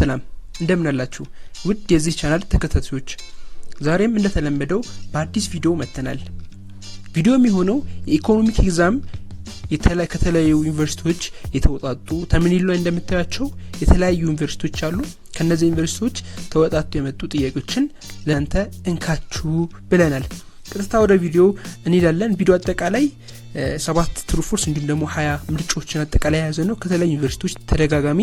ሰላም እንደምን አላችሁ ውድ የዚህ ቻናል ተከታታዮች ዛሬም እንደተለመደው በአዲስ ቪዲዮ መተናል ቪዲዮ የሚሆነው የኢኮኖሚክ ኤግዛም ከተለያዩ ዩኒቨርሲቲዎች የተወጣጡ ተምኔል ላይ እንደምታያቸው የተለያዩ ዩኒቨርሲቲዎች አሉ ከነዚህ ዩኒቨርሲቲዎች ተወጣጡ የመጡ ጥያቄዎችን ለእናንተ እንካችሁ ብለናል ቀጥታ ወደ ቪዲዮ እንሄዳለን ቪዲዮ አጠቃላይ 7 ትሩ ፎርስ እንዲሁም ደግሞ 20 ምርጫዎችን አጠቃላይ ያዘ ነው ከተለያዩ ዩኒቨርሲቲዎች ተደጋጋሚ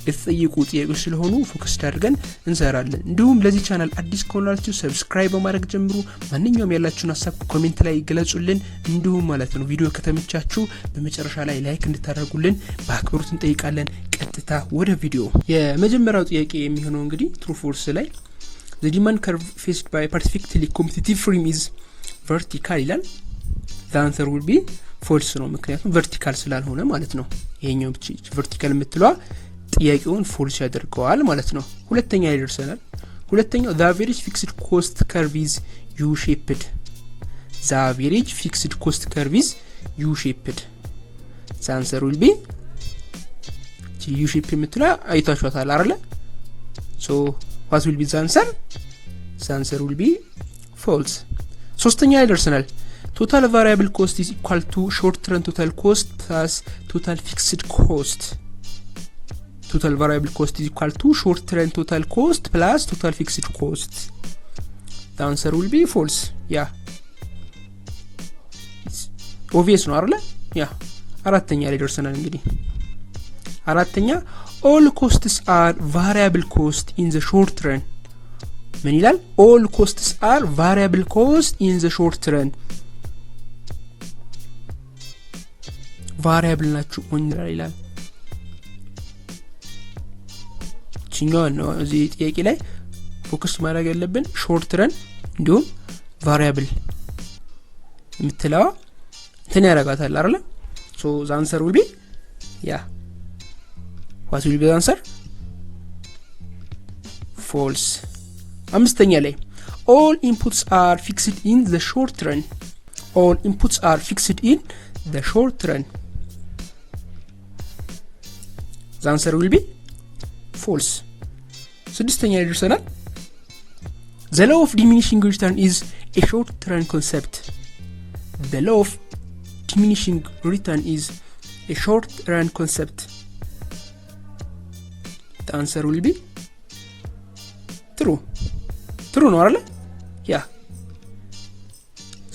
የተጠየቁ ጥያቄዎች ስለሆኑ ፎከስ አድርገን እንሰራለን እንዲሁም ለዚህ ቻናል አዲስ ከሆናችሁ ሰብስክራይብ በማድረግ ጀምሩ ማንኛውም ያላችሁን ሐሳብ ኮሜንት ላይ ገለጹልን እንዲሁም ማለት ነው ቪዲዮ ከተመቻችሁ በመጨረሻ ላይ ላይክ እንድታደርጉልን በአክብሮት እንጠይቃለን ቀጥታ ወደ ቪዲዮ የመጀመሪያው ጥያቄ የሚሆነው እንግዲህ ትሩ ፎርስ ላይ the demand curve faced by a perfectly competitive firm is vertical ይላል the answer will be false ነው ምክንያቱም vertical ስላልሆነ ማለት ነው ይሄኛው vertical የምትለው ጥያቄውን false ያደርገዋል ማለት ነው ሁለተኛ ይደርሰናል ሁለተኛው the average fixed cost curve is u shaped the average fixed cost curve is u shaped the answer will be u shaped የምትለው አይታችኋታል አይደል so what will be the answer? The answer will be false. ሶስተኛ ይደርሰናል total variable cost is equal to short run total cost plus total fixed cost. Total variable cost is equal to short run total cost plus total fixed cost. The answer will be false. Yeah. It's obvious ነው አይደል? Yeah. አራተኛ ይደርሰናል እንግዲህ አራተኛ all costs are variable cost in the short run ምን ይላል all costs are variable cost in the short run variable ናቸው ይላል ቺኛው ነው እዚህ ጥያቄ ላይ ፎከስ ማድረግ ያለብን short run እንዲሁም variable የምትለው እንትን ያረጋታል አይደል so the answer will be yeah what will be the answer false አምስተኛ ላይ all inputs are fixed in the short run all inputs are fixed in the short run the answer will be false ስድስተኛ ይደርሰናል the law of diminishing return is a short run concept the law of diminishing return is a short run concept the answer will be true ነው አይደል ያ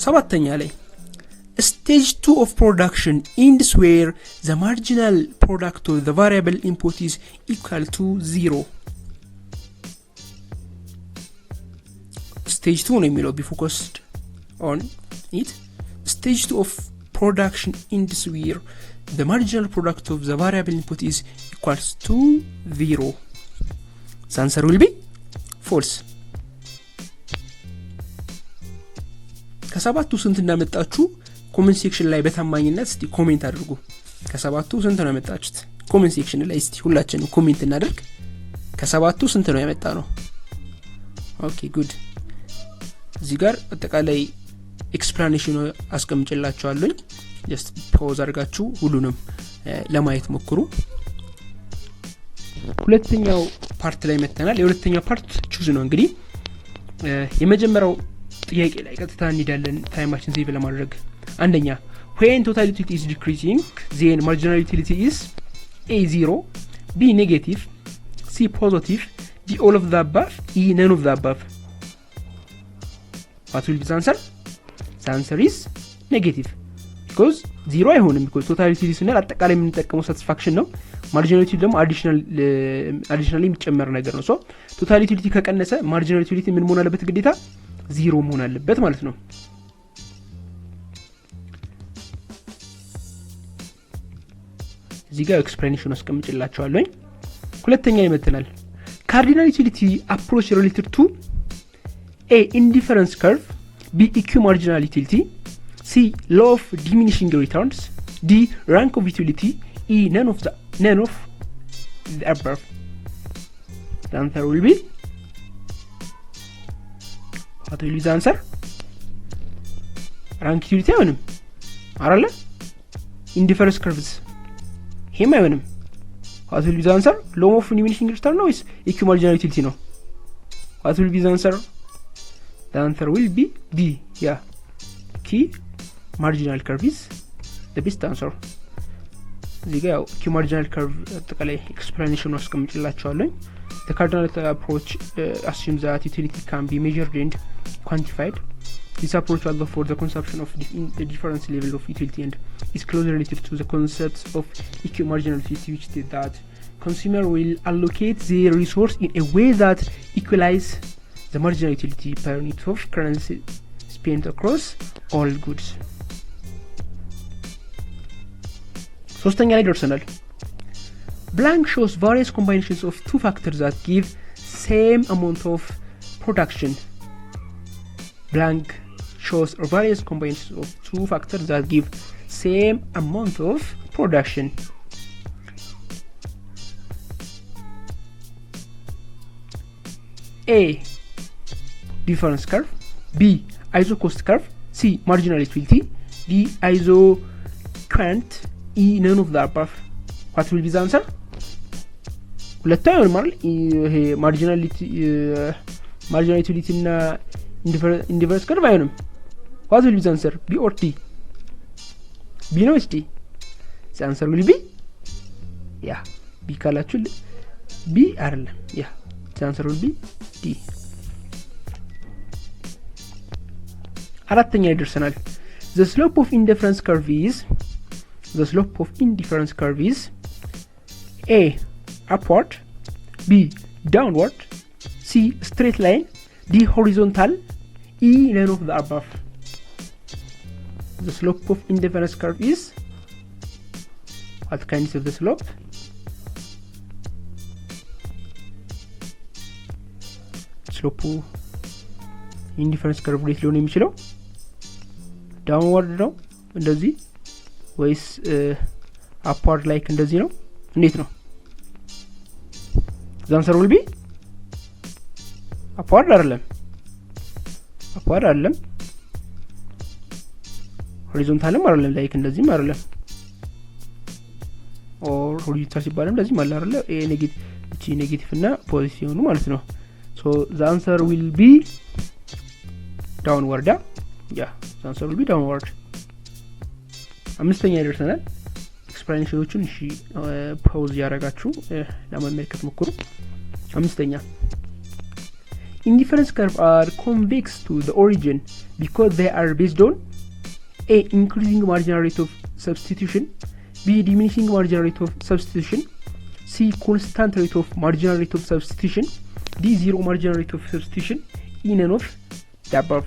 ሰባተኛ ላይ stage 2 of production ends where the marginal product of the variable input is equal to 0 stage 2 ነው የሚለው be focused on it stage 2 of production ends where the marginal product of the variable input is equals to 0 the answer will be false ከሰባቱ ስንት እንዳመጣችሁ ኮሜንት ሴክሽን ላይ በታማኝነት እስቲ ኮሜንት አድርጉ ከሰባቱ ስንት ነው ያመጣችሁት ኮሜንት ሴክሽን ላይ እስቲ ሁላችንም ኮሜንት እናድርግ ከሰባቱ ስንት ነው ያመጣነው ኦኬ ጉድ እዚህ ጋር አጠቃላይ ኤክስፕላኔሽኑ አስቀምጬላችኋለሁ ጀስት ፖዝ አድርጋችሁ ሁሉንም ለማየት ሞክሩ ሁለተኛው ፓርት ላይ መተናል የሁለተኛው ፓርት ቹዝ ነው እንግዲህ የመጀመሪያው ጥያቄ ላይ ቀጥታ እንሄዳለን ታይማችን ሴቭ ለማድረግ አንደኛ when total utility is decreasing then marginal utility is a 0 b negative c positive d all of the above e none of the above what will be the answer the answer is negative because 0 አይሆንም because total utility ስንል አጠቃላይ የምንጠቀመው satisfaction ነው marginal utility ደግሞ additionally የሚጨመር ነገር ነው so total utility ከቀነሰ marginal utility ምን መሆን አለበት ግዴታ 0 መሆን አለበት ማለት ነው እዚህ ጋር ኤክስፕላኔሽን አስቀምጬላችኋለሁ ሁለተኛ ይመተናል cardinal utility approach related to a indifference curve b eq marginal utility c law of diminishing returns d rank of utility e none of the above the answer will be what will be the answer rank utility አይሆንም አይደል indifference curves ሄም አይሆንም What will be the answer? Law of diminishing return or is equimarginal utility? No. What will be the answer? The answer will be D. Yeah. Key marginal curve is the best answer. እዚህ ጋር key marginal curve አጠቃላይ explanation ውስጥ አስቀምጬላችኋለሁ። The cardinal approach assumes that utility can be measured and quantified. This approach allows for the conception of the different level of utility and is closely related to the concept of equimarginal utility, which is that consumer will allocate their resource in a way that equalize the marginal utility per unit of currency spent across all goods. ሶስተኛ ላይ ደርሰናል። Blank shows various combinations of two factors that give same amount of production. Blank shows various combinations of two factors that give same amount of production. A. Difference curve. B. Iso cost curve. C. Marginal utility. D. Iso current. E. None of the above. What will be the answer? ሁለታው ኖርማል ይሄ ማርጂናል ዩቲሊቲ እና ኢንዲፈረንስ ከርቭ አይሆንም። what will be the answer? B or D? B ነው D? the answer will be yeah B ካላችሁ B አይደለም yeah the answer will be D. አራተኛ ይደርሰናል። the slope of indifference curve is A. upward, B. downward, C. straight line, D. horizontal, E. none of the above. The slope of indifference curve is what kinds of the slope? Slope indifference curve እንዴት ሊሆን የሚችለው downward ነው እንደዚህ ወይስ upward like እንደዚህ ነው እንዴት ነው? The answer will be upward አይደለም horizontal አይደለም like እንደዚህም አይደለም or horizontal ሲባልም እንደዚህ ማለት አይደለም a negative እቺ ኔጌቲቭ እና ፖዚቲቭ ነው ማለት ነው so the answer will be downward yeah the answer will be downward አምስተኛ ይደርሰናል ኤክስፕላኔሽኖቹን እሺ ፓውዝ ያረጋችሁ ለመመልከት ሞክሩ አምስተኛ indifference curves are convex to the origin because they are based on A. increasing marginal rate of substitution, B. diminishing marginal rate of substitution, C. constant rate of marginal rate of substitution, D. zero marginal rate of substitution, E. none of the above.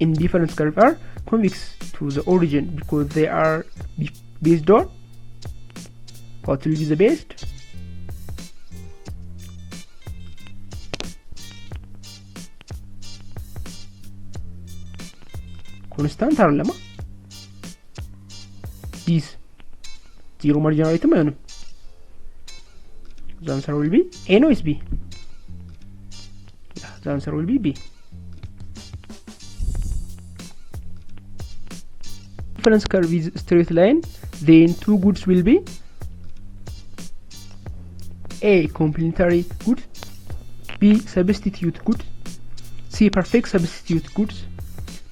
Indifference curves are convex to the origin because they are based on what will be the best? constant አይደለም this zero marginal rate አይሆንም the answer will be A no is B yeah the answer will be B. Difference curve is straight line then two goods will be A. complementary good, B. substitute good, C. perfect substitute goods,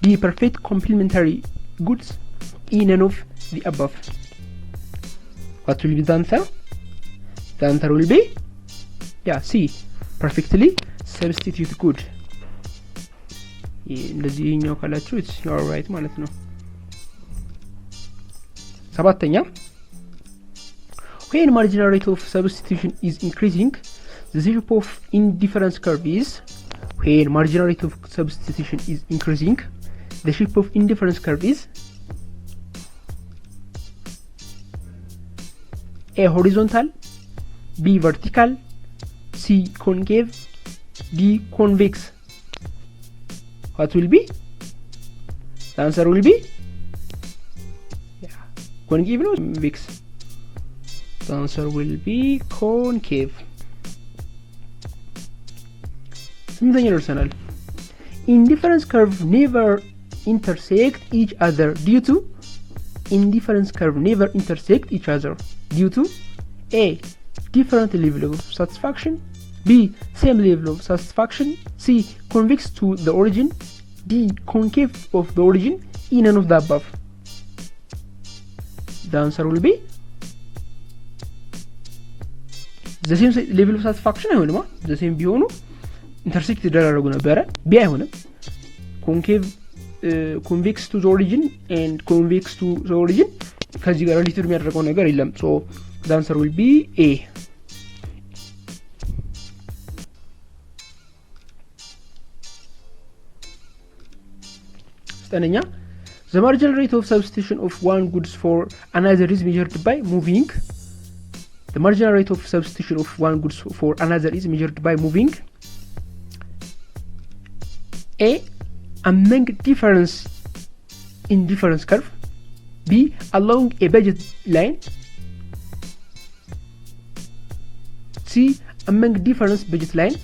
D. perfect complementary goods, E. none of the above. What will be the answer? The answer will be yeah C. perfectly substitute good. እንደዚህኛው ካላችሁ it's you are right ማለት ነው። ሰባተኛ when marginal rate of substitution is increasing the shape of indifference curve is when marginal rate of substitution is increasing the shape of indifference curve is A. horizontal, B. vertical, C. concave, D. convex. What will be? The answer will be concave no convex. The answer will be concave. ስምንተኛ ደርሰናል። indifference curve never intersect each other due to indifference curve never intersect each other due to A. different level of satisfaction, B. same level of satisfaction, C. convex to the origin, D. concave of the origin, E. none of the above. The answer will be the same level of satisfaction አይሆንም the same ቢሆኑ intersect ይደራረጉ ነበር ቢ አይሆንም convex to the origin and convex to the origin ከዚህ ጋር ሪሌትድ የሚያደርገው ነገር የለም so the answer will be A. ስተነኛ the marginal rate of substitution of one goods for another is measured by moving. The marginal rate of substitution of one goods for another is measured by moving A. among difference in difference curve, B. along a budget line, C. among difference budget line,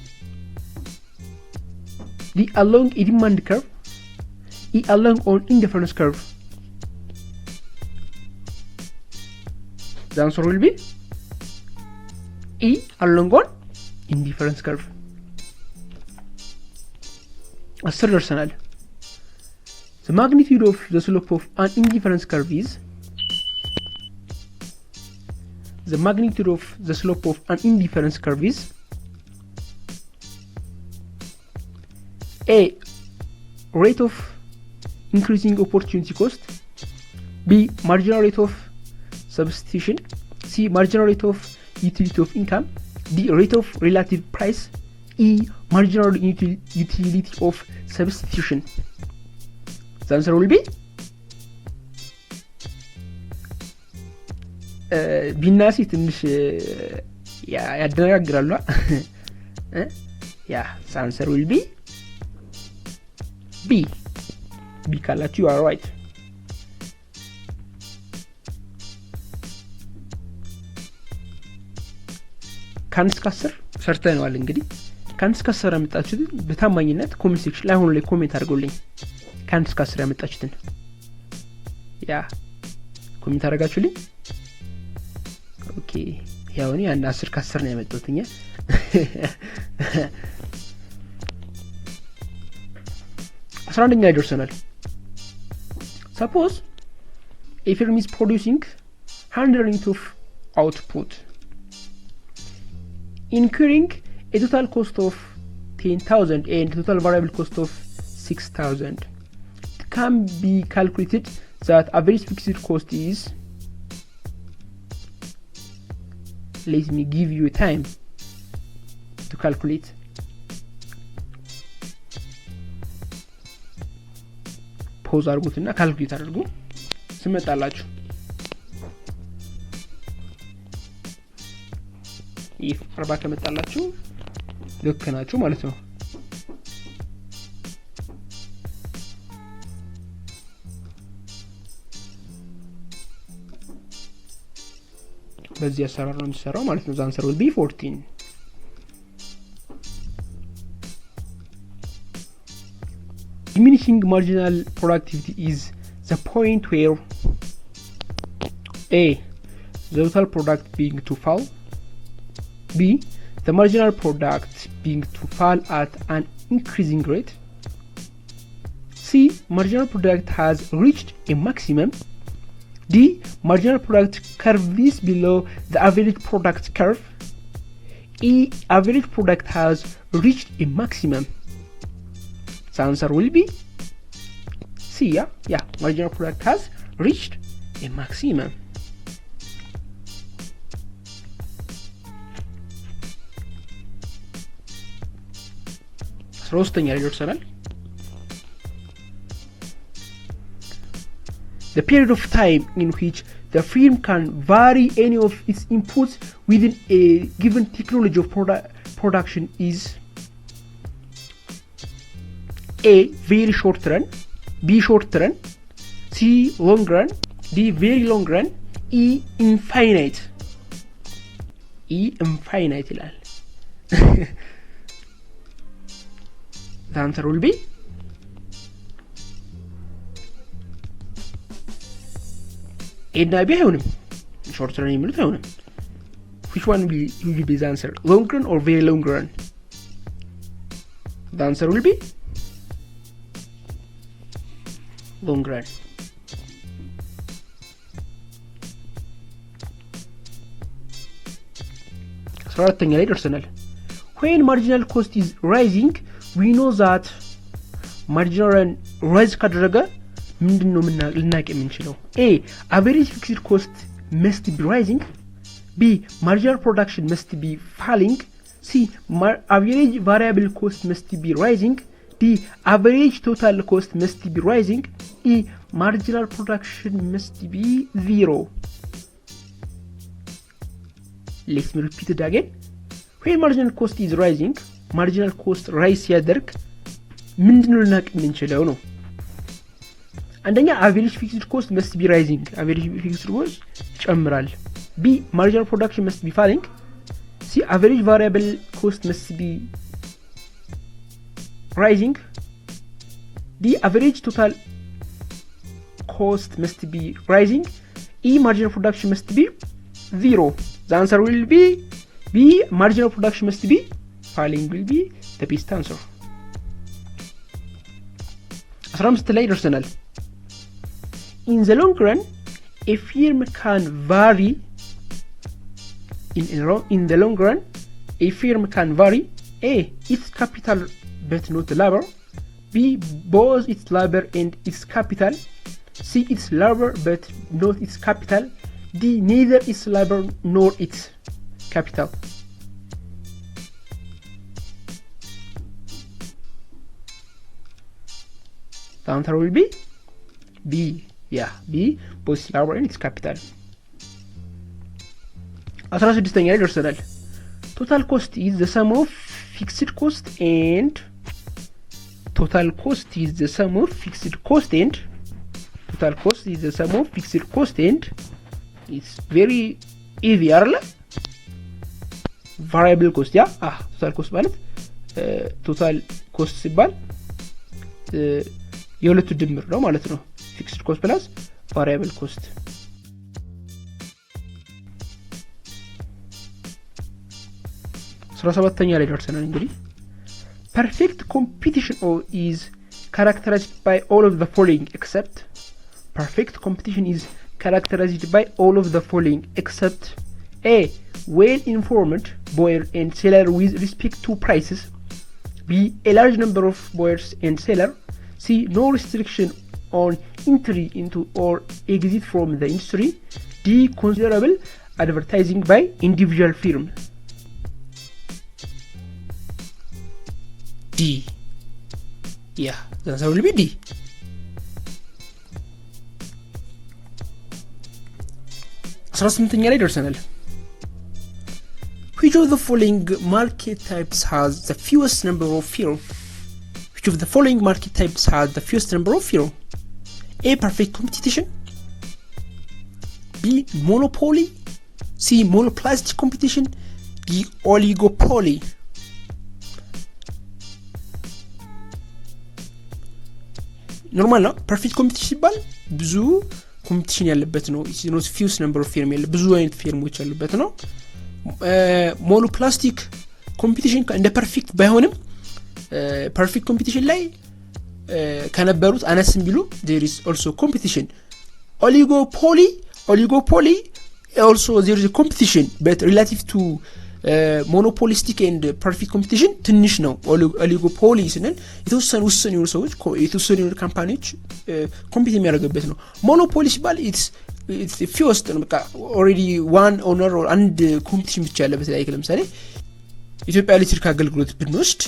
D. along a demand curve, E. along on indifference curve. The answer will be E. along on indifference curve. አስር ደርሰናል the magnitude of the slope of an indifference curve is the magnitude of the slope of an indifference curve is A. rate of increasing opportunity cost, B. marginal rate of substitution, C. marginal rate of utility of income, D. rate of relative price, E. marginal utility of substitution. The answer will be ቢናሲ ትንሽ ያደናግራሉ the answer will be B. B ካላችሁ you are right. ካንስካሰር ሰርተናል እንግዲህ ካንስካሰር አመጣችሁት በታማኝነት ኮሜንት ሴክሽን ላይ ሆኖ ላይ ኮሜንት አድርጉልኝ ካንስካሰር ያመጣችሁትን ኮሜንት አድርጋችሁልኝ ኦኬ ያው እኔ አንድ 10 ከ10 ነው ያመጣሁትኛ 11ኛ ደርሰናል suppose a firm is producing 100 units of output incurring a total cost of 10,000 and total variable cost of 6,000. It can be calculated that average fixed cost is, let me give you time to calculate. Pause አድርጉትና ካልኩሌት አድርጉ ስመጣላችሁ if 40 ከመጣላችሁ ልክ ናችሁ ማለት ነው በዚህ አሰራር ነው የሚሰራው ማለት ነው the answer will be 14. Diminishing marginal productivity is the point where A. the total product being to fall, B. the marginal product being to fall at an increasing rate, C. marginal product has reached a maximum, D. marginal product curve is below the average product curve, E. average product has reached a maximum. The answer will be C. Yeah marginal product has reached a maximum. ሶስተኛ ላይ ደርሰናል the period of time in which the firm can vary any of its inputs within a given technology of production is A. very short run, B. short run, C. long run, D. very long run, E. infinite. E. infinite ይላል the answer will be ኤ እና ቢ አይሆንም ሾርት ረን የሚሉት አይሆንም which one will be the answer long run or very long run the answer will be long run 14ኛ ላይ ደርሰናል when marginal cost is rising we know that marginal run rise ካደረገ ምንድነው ልናቅ የምንችለው a average fixed cost must be rising b marginal production must be falling c average variable cost must be rising d average total cost must be rising e marginal production must be zero let me repeat it again when marginal cost is rising marginal cost rise ሲያደርግ ምንድነው ልናቅ የምንችለው ነው አንደኛ average fixed cost must be rising average fixed cost ይጨምራል b marginal production must be falling c average variable cost must be rising d average total cost must be rising e marginal production must be zero the answer will be b marginal production must be falling will be the best answer 15 ላይ ደርሰናል in the long run a firm can vary in the long run a firm can vary a its capital but not labor b both its labor and its capital c its labor but not its capital d neither its labor nor its capital the answer will be b yeah b both labor and its capital 16ኛ ላይ ደርሰናል total cost is the sum of fixed cost and total cost is the sum of fixed cost and total cost is the sum of fixed cost and it's very easy አይደለ variable cost ያ total cost ማለት total cost ሲባል የሁለቱ ድምር ነው ማለት ነው fixed cost plus variable cost 17ኛ ላይ ደርሰናል እንግዲህ perfect competition is characterized by all of the following except perfect competition is characterized by all of the following except a well informed buyer and seller with respect to prices b a large number of buyers and seller c no restriction on entry into or exit from the industry d considerable advertising by individual firm d yeah the answer will be d ኛ ላይ ደርሰናል which of the following market types has the fewest number of firm which of the following market types has the fewest number of firm a perfect competition b monopoly c monopolistic competition d oligopoly ኖርማል ነው ፐርፌክት ኮምፒቲሽን ሲባል ብዙ ኮምፒቲሽን ያለበት ነው it's not few number of firm ያለ ብዙ አይነት ፊርሞች ያሉበት ነው ሞኖፕላስቲክ ኮምፒቲሽን እንደ ፐርፌክት ባይሆንም ፐርፌክት ኮምፒቲሽን ላይ ከነበሩት አነስም ቢሉ there is also competition oligopoly also there is a competition but relative to monopolistic and perfect competition ትንሽ ነው oligopoly ስንል የተወሰኑ ሰዎች የተወሰኑ ካምፓኒዎች ኮምፒት የሚያደርጉበት ነው monopoly ሲባል it's fewest ነው በቃ already one owner or አንድ ኮምፒቲሽን ብቻ ያለበት ላይ ለምሳሌ ኢትዮጵያ ኤሌክትሪክ አገልግሎት ብንወስድ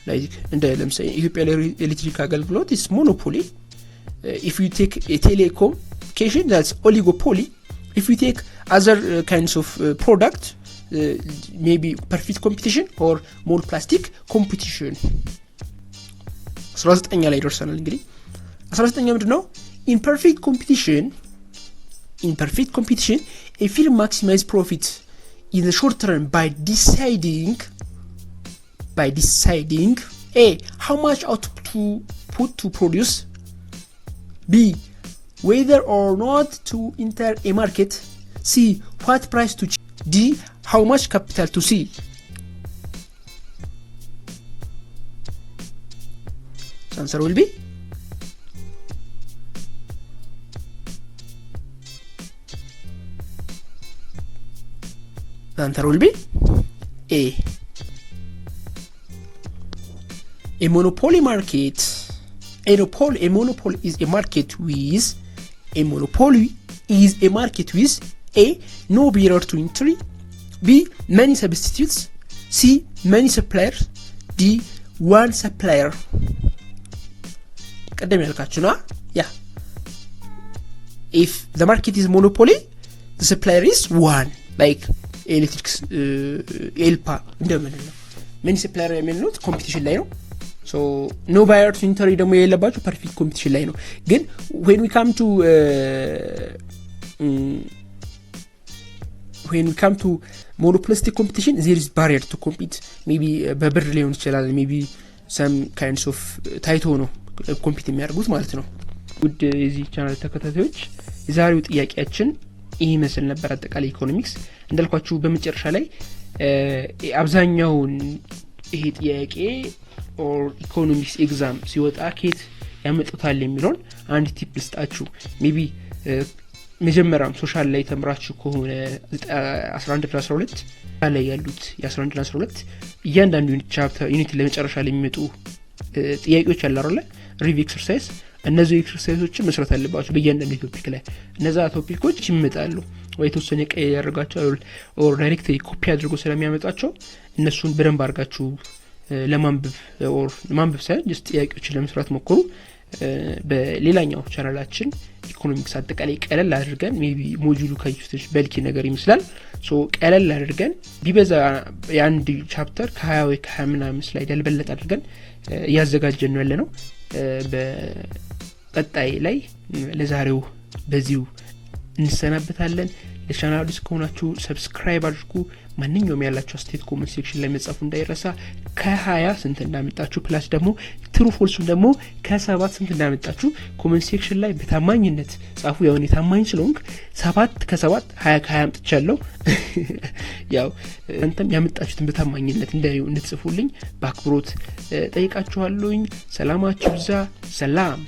like እንደ ለምሳሌ ኢትዮጵያ ኤሌክትሪክ አገልግሎት is monopoly if you take a telecommunication that's oligopoly if you take other kinds of product maybe perfect competition or more plastic competition 19ኛ ላይ ደርሰናል እንግዲህ 19ኛ ምንድነው in perfect competition a firm maximize profit in the short term by deciding a how much output to put to produce b whether or not to enter a market. C. what price to choose. D. how much capital to see. The answer will be A. A monopoly market. A monopoly is a market with A. no barrier to entry. B. many substitutes. C. many suppliers. D. one supplier. ቀደም ያልካችሁ ነው ያ if the market is monopoly the supplier is one like electric elpa እንደምን ነው many supplier የሚሉት ኮምፒቲሽን ላይ ነው so no barrier to entry ደግሞ የሌለባችሁ ፐርፌክት ኮምፒቲሽን ላይ ነው ግን when we come to monopolistic competition there is barrier to compete maybe በብር ሊሆን ይችላል maybe some kinds of ታይቶ ነው ኮምፒት የሚያደርጉት ማለት ነው ውድ የዚህ ቻናል ተከታታዮች የዛሬው ጥያቄያችን ይሄ መስል ነበር አጠቃላይ ኢኮኖሚክስ እንዳልኳችሁ በመጨረሻ ላይ አብዛኛው ይሄ ጥያቄ or ኢኮኖሚክስ ኤግዛም ሲወጣ ኬት ያመጣታል የሚለውን አንድ ቲፕ ልስጣችሁ ሜቢ መጀመሪያም ሶሻል ላይ ተምራችሁ ከሆነ 11 እና 12 ላይ ያሉት የ11 እና 12 እያንዳንዱ ቻፕተር ዩኒት ለመጨረሻ ላይ የሚመጡ ጥያቄዎች አሉ አይደል ሪቪው ኤክሰርሳይዝ እነዚህ ኤክሰርሳይዞችን መስራት አለባችሁ በእያንዳንዱ ቶፒክ ላይ እነዛ ቶፒኮች ይመጣሉ ወይ ተወሰነ ቀይ ያደርጋቸው or ዳይሬክትሊ ኮፒ አድርጎ ስለሚያመጣቸው እነሱን በደንብ አድርጋችሁ ለማንበብ ሳይሆን just ጥያቄዎችን ለመስራት ሞክሩ በሌላኛው ቻናላችን ኢኮኖሚክስ አጠቃላይ ቀለል አድርገን ሜቢ ሞጁሉ ካዩትሽ በልኪ ነገር ይመስላል ሶ ቀለል አድርገን ቢበዛ የአንድ ቻፕተር ከ20 ወይ ከ20 ምናምን ስላይድ ያልበለጠ አድርገን ያዘጋጀን ነው ያለነው በቀጣይ ላይ ለዛሬው በዚሁ እንሰናበታለን ለቻናሉ ዲስኮናችሁ ሰብስክራይብ አድርጉ ማንኛውም ያላችሁ አስተያየት ኮሜንት ሴክሽን ላይ መጻፉ እንዳይረሳ ከ20 ስንት እንዳመጣችሁ ፕላስ ደግሞ ትሩ ፎልሱን ደግሞ ከ7 ስንት እንዳመጣችሁ ኮሜንት ሴክሽን ላይ በታማኝነት ጻፉ ያው እኔ ታማኝ ስለሆንኩ 7 ከ7 20 ከ20 አምጥቻለሁ ያው አንተም ያመጣችሁትን በታማኝነት እንድትጽፉልኝ በአክብሮት ጠይቃችኋለሁኝ ሰላማችሁ ይብዛ ሰላም